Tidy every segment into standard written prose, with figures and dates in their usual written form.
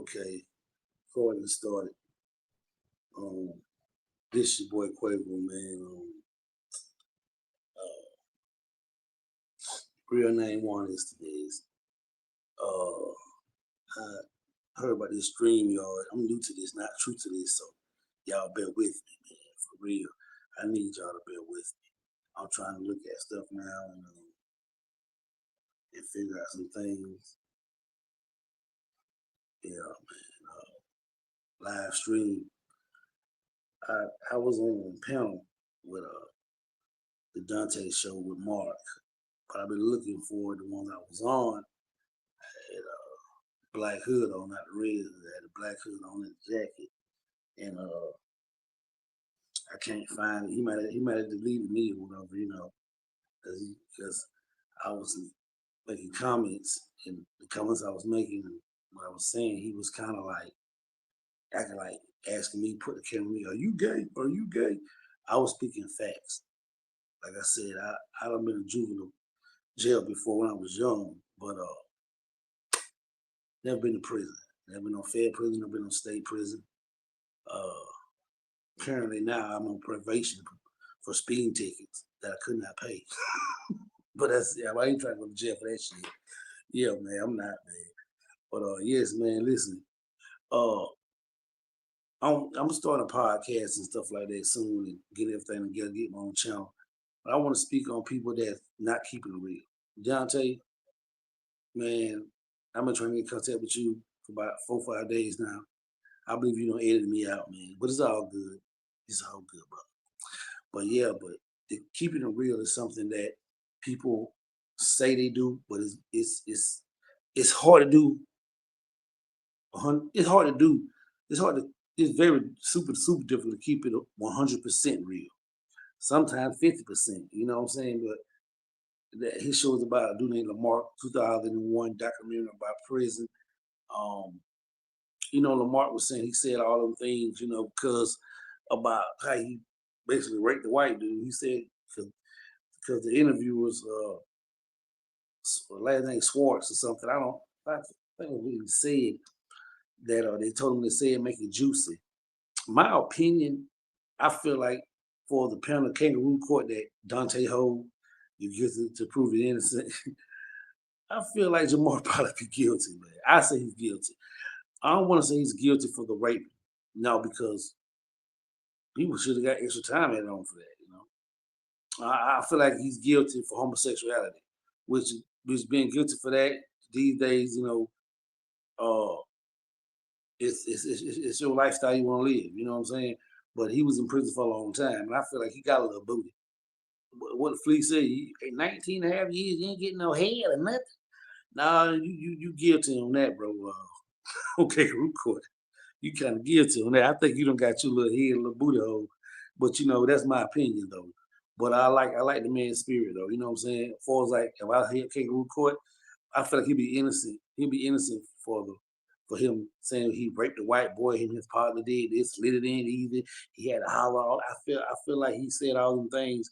Okay, recording started. Um, this your boy Quavo, man. Real name one is today's. I heard about this stream, y'all. I'm new to this, not true to this, so y'all bear with me, man. For real, I need y'all to bear with me. I'm trying to look at stuff now and figure out some things. Yeah, man. Live stream. I was on a panel with the Dante show with Mark. But I've been looking for the ones I was on had a black hood on, not the red. It had a black hood on his jacket, and I can't find it. He might have deleted me or whatever, because I was making comments, and the comments I was making, and what I was saying, he was kind of like acting like asking me, put the camera on me, are you gay? Are you gay? I was speaking facts. Like I said, I done been in juvenile jail before when I was young, but never been to prison. Never been on fed prison, never been on state prison. Uh, Currently now I'm on probation for speeding tickets that I could not pay. But that's yeah, I ain't trying to go to jail for that shit. Yeah, man, I'm not, man. But yes, man, listen. Uh I'm starting a podcast and stuff like that soon and get everything together, get my own channel. But I want to speak on people that's not keeping it real. Deontay, man, I've been trying to get in contact with you for about 4 or 5 days now. I believe you don't edit me out, man. But it's all good. It's all good, bro. But yeah, but keeping it real is something that people say they do, but it's hard to do. It's hard to do. It's hard to. It's very super difficult to keep it 100% real. Sometimes 50%. You know what I'm saying? But his show is about a dude named Lamar, 2001 documentary about prison. Um, Lamar was saying he said all them things, because about how he basically raped the white dude. He said because the interview was last name Schwartz or something. I think we said that they told him to say it make it juicy. My opinion, I feel like for the panel of kangaroo court that Dante hold, you get to prove it innocent. I feel like Jamar probably be guilty, man. I say he's guilty. I don't want to say he's guilty for the rape. No, because people should have got extra time added on for that. I feel like he's guilty for homosexuality, which being guilty for that these days, uh, it's your lifestyle you want to live. You know what I'm saying? But he was in prison for a long time, and I feel like he got a little booty. What Flea said, 19 and a half years, you ain't getting no head or nothing. Nah, you guilty on that, bro. Okay, root court. You kind of guilty on that. I think you don't got your little head, little booty hole. But that's my opinion though. But I like the man's spirit though. You know what I'm saying? As far as like if I hear kangaroo court, I feel like he'd be innocent. He'd be innocent for him saying he raped a white boy, him and his partner did this, lit it in easy. He had a holler. I feel like he said all them things.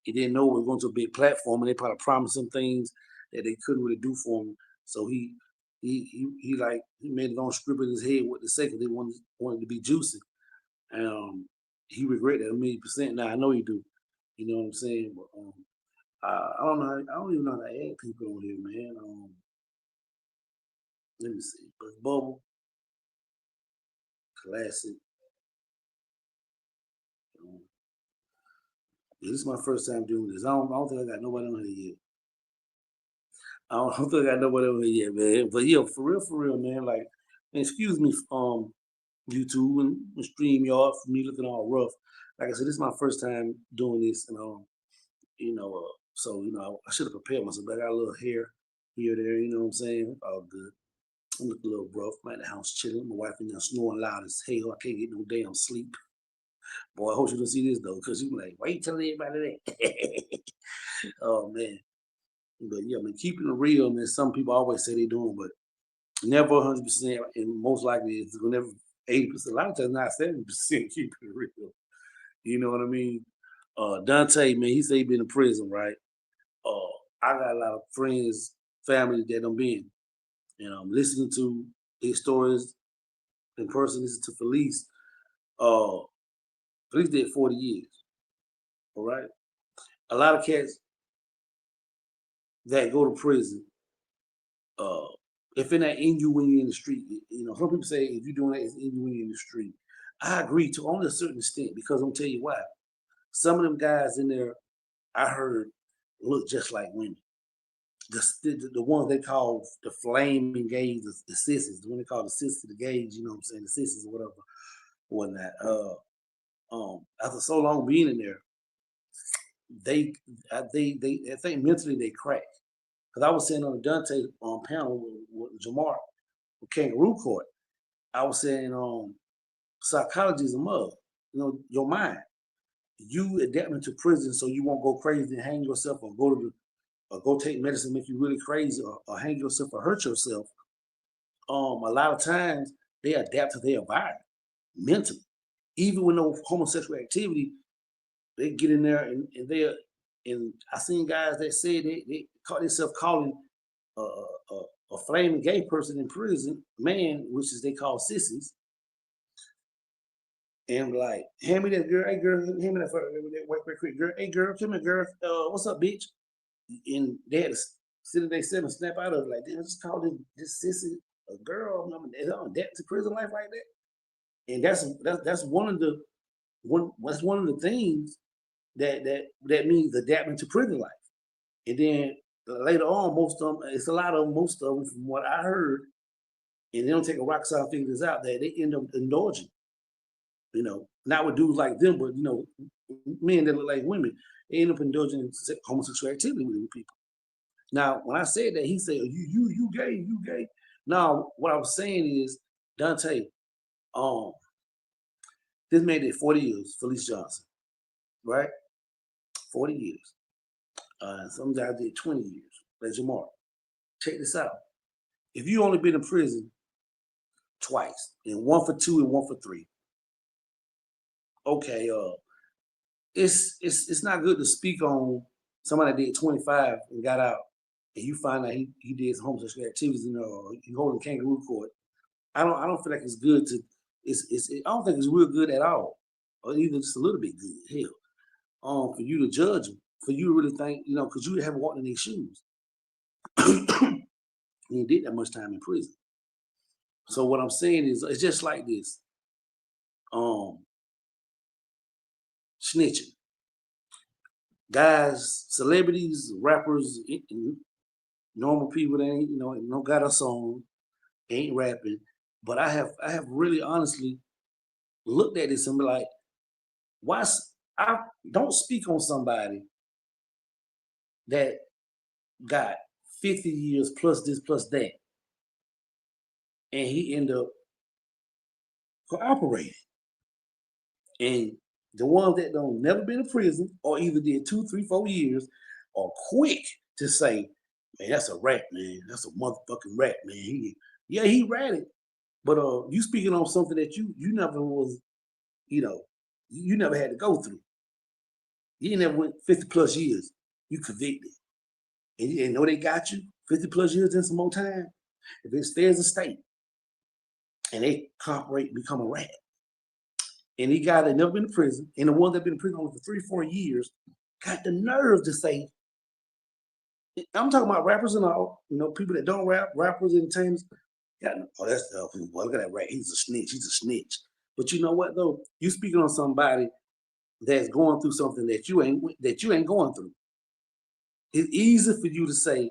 He didn't know it was going to a big platform, and they probably promised him things that they couldn't really do for him. So he made it on script in his head what to say because they wanted to be juicy. And he regretted that 1,000,000%. Now I know he do. You know what I'm saying? But I don't know. I don't even know how to add people on here, man. Let me see. But Bubble, classic. Um, yeah, this is my first time doing this. I don't think I got nobody on here yet. I don't think I got nobody on here yet, man. But yeah, for real, man. Like, excuse me, YouTube and StreamYard for me looking all rough. Like I said, this is my first time doing this, and so I should have prepared myself. But I got a little hair here, there. You know what I'm saying? All good. I look a little rough. I'm at the house chilling. My wife in there snoring loud as hell. I can't get no damn sleep. Boy, I hope you don't see this though, because you be like, wait till everybody that. Oh man. But yeah, man, keeping it real, man. Some people always say they doing, but never 100%, and most likely it's never 80%. A lot of times, not 70% keeping it real. You know what I mean? Dante, man, he say he been in prison, right? Uh, I got a lot of friends, family that I'm been, and I'm listening to. his stories in person. Listen to Felice. Felice did 40 years. All right. A lot of cats that go to prison, uh, if it's not in you when you're in the street, some people say if you're doing that, it's in you when you're in the street. I agree to only a certain extent because I'm tell you why. Some of them guys in there, I heard, look just like women. The ones they call the flame engaged, the sissies, the one they call the sis to the gauge, you know what I'm saying, the sissies or whatever, whatnot. After so long being in there, they I think mentally they crack. Because I was sitting on the Dante panel with Jamar with Kangaroo Court. I was saying psychology is a mug. Your mind. You adapting to prison so you won't go crazy and hang yourself or go take medicine make you really crazy or hang yourself or hurt yourself. A lot of times they adapt to their environment mentally. Even with no homosexual activity, they get in there and they're and I seen guys that said they call themselves calling a flaming gay person in prison, man, which is they call sissies, and like, hand me that girl, hey girl, hand me that white quick girl, hey girl, come here, girl, what's up, bitch? And they had to sit in their cell and snap out of it, like, damn, just call this sissy a girl, they don't adapt to prison life like that. And that's that's one of the things that means adapting to prison life. And then later on, it's a lot of them, most of them, from what I heard, and they don't take a rock solid figure this out, that they end up indulging. Not with dudes like them, but men that look like women, they end up indulging in homosexual activity with people. Now, when I said that, he said, you gay, you gay. Now, what I was saying is, Dante, um, this man did 40 years, Felice Johnson, right? 40 years. Some guys did 20 years, like Jamar. Check this out. If you only been in prison twice, and one for 2 and one for 3, okay, it's not good to speak on somebody that did 25 and got out, and you find out he did some homosexual activities and you holding Kangaroo Court. I don't feel like it's good to I don't think it's real good at all, or even just a little bit good. Hell, for you to judge them, for you to really think, because you haven't walked in their shoes. You did that much time in prison. So what I'm saying is, it's just like this. Snitching. Guys, celebrities, rappers, normal people that ain't, don't got a song, ain't rapping. But I have really honestly looked at this and be like, why I don't speak on somebody that got 50 years plus this plus that, and he end up cooperating. And the ones that don't never been in prison or either did 2, 3, 4 years are quick to say, man, that's a rat, man. That's a motherfucking rat, man. He ratted. But you speaking on something that you never was, you never had to go through. You never went 50 plus years. You convicted. And you know they got you 50 plus years in some more time. If it stays a state and they cooperate and become a rat. And he got never been to prison, and the ones that been in prison only for 3, 4 years got the nerve to say, I'm talking about rappers and all, people that don't rap, rappers, entertainers. That's well, look at that rat. He's a snitch. He's a snitch. But you know what though? You speaking on somebody that's going through something that you ain't going through. It's easy for you to say,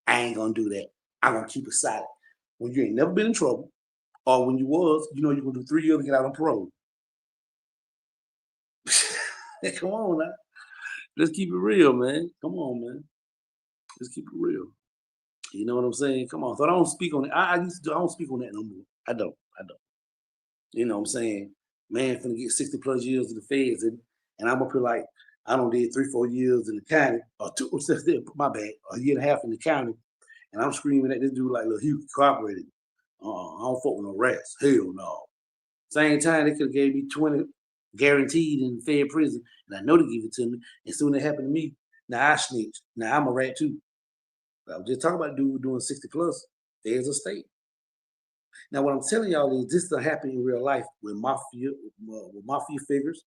I ain't gonna do that. I'm gonna keep it silent. When you ain't never been in trouble, or when you was, you're gonna do 3 years and get out on parole. Come on now. Let's keep it real, man. Come on, man. Let's keep it real. You know what I'm saying? Come on. So I don't speak on it. I don't speak on that no more. I don't. I don't. You know what I'm saying? Man, finna get 60 plus years in the feds, and I'm up here like I don't did 3, 4 years in the county, or 2, my bad, a year and a half in the county, and I'm screaming at this dude like, look, he cooperated. I don't fuck with no rats. Hell no. Same time they could have gave me 20 guaranteed in Fed prison, and I know they give it to me. And soon it happened to me. Now I snitch. Now I'm a rat too. I was just talking about dude doing 60 plus. There's a state. Now, what I'm telling y'all is this will happen in real life with mafia figures.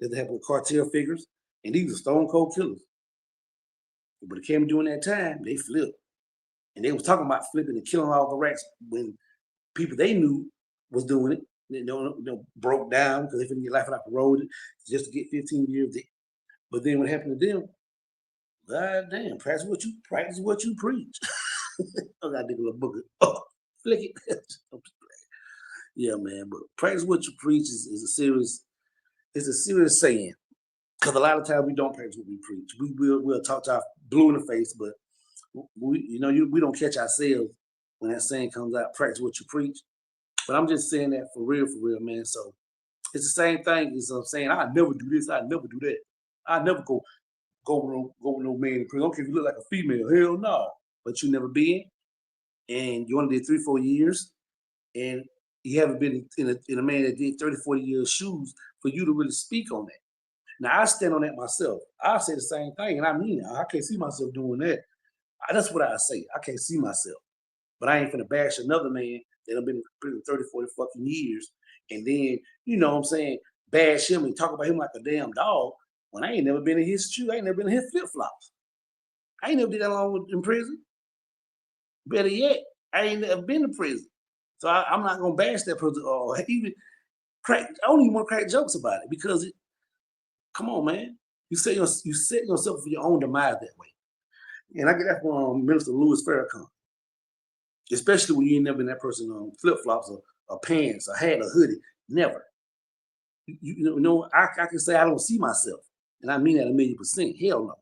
This happen with cartel figures, and these are stone cold killers. But it came during that time, they flipped, and they was talking about flipping and killing all the rats when people they knew was doing it. Broke down because they couldn't get life out the road just to get 15 years. But then what happened to them? God damn, practice what you preach. I gotta dig a little book. Oh, flick it. Yeah, man. But practice what you preach is a serious saying. Because a lot of times we don't practice what we preach. We'll talk to our blue in the face, but we don't catch ourselves when that saying comes out. Practice what you preach. But I'm just saying that for real, man. So it's the same thing as I'm saying. I never do this. I never do that. I never go with no man in prison. Okay, if you look like a female, hell no. But you never been, and you only did 3-4 years, and you haven't been in a man that did 30-40 years shoes for you to really speak on that. Now I stand on that myself. I say the same thing, and I mean it. I can't see myself doing that. That's what I say. I can't see myself. But I ain't finna bash another man that have been in prison 30-40 fucking years, and then, you know what I'm saying, bash him and talk about him like a damn dog when I ain't never been in his shoe. I ain't never been in his flip-flops. I ain't never did that long in prison. Better yet, I ain't never been to prison. So I'm not gonna bash that person or even crack. I don't even want to crack jokes about it because come on, man. You set yourself for your own demise that way. And I get that from Minister Louis Farrakhan. Especially when you ain't never been that person on flip-flops or pants or hat or hoodie. Never. I can say I don't see myself. And I mean that 1,000,000%. Hell no.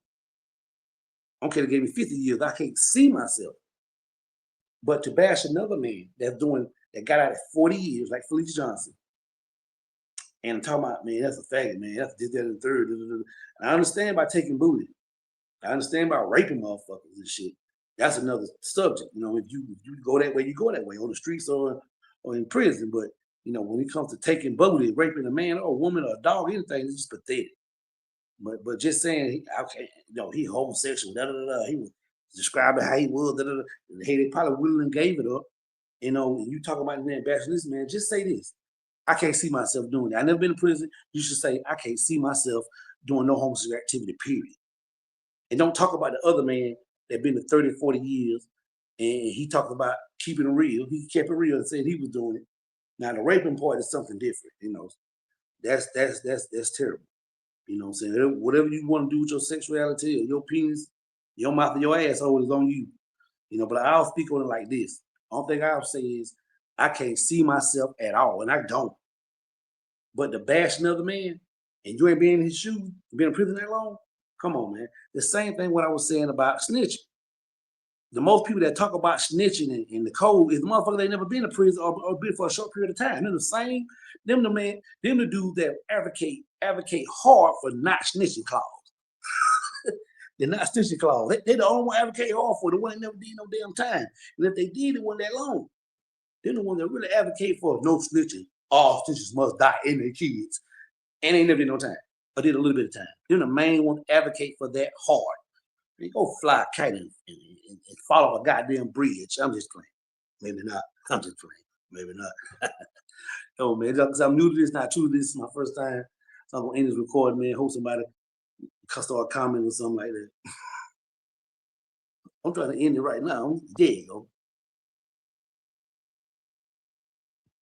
Okay, they gave me 50 years. I can't see myself. But to bash another man that got out at 40 years, like Felice Johnson, and I'm talking about, man, that's a faggot, man. That's did that in the third. And I understand about taking booty. I understand about raping motherfuckers and shit. That's another subject. If you go that way, you go that way on the streets or in prison. But when it comes to taking booty, raping a man or a woman or a dog, anything, it's just pathetic. But just saying, he homosexual, he was describing how he was, hey, they probably willingly gave it up. You talk about the man bashing this man, just say this. I can't see myself doing that. I never been in prison. You should say, I can't see myself doing no homosexual activity, period. And don't talk about the other man that been to 30-40 years and he talked about keeping it real. He kept it real and said he was doing it. Now the raping part is something different, That's terrible. You know what I'm saying? Whatever you want to do with your sexuality or your penis, your mouth or your asshole is on you. But I'll speak on it like this. Only thing I'll say is I can't see myself at all, and I don't. But to bash another man and you ain't been in his shoes, been in prison that long, come on, man. The same thing what I was saying about snitching. The most people that talk about snitching in the code is the motherfucker that never been to prison or been for a short period of time. They're the same. Them the dudes that advocate hard for not snitching clause. They're not snitching clause. They the only one advocate hard for the one that never did no damn time. And if they did, it wasn't that long. They're the one that really advocate for no snitching. All snitches must die in their kids. And ain't never did no time. Or did a little bit of time. They're the main one advocate for that hard. They go fly a kite and follow a goddamn bridge. I'm just playing. Maybe not. I'm just playing. Maybe not. Oh man, because I'm new to this, not true to this. Is my first time. So I'm gonna end this recording, man. Hope somebody can start commenting or something like that. I'm trying to end it right now. There you go.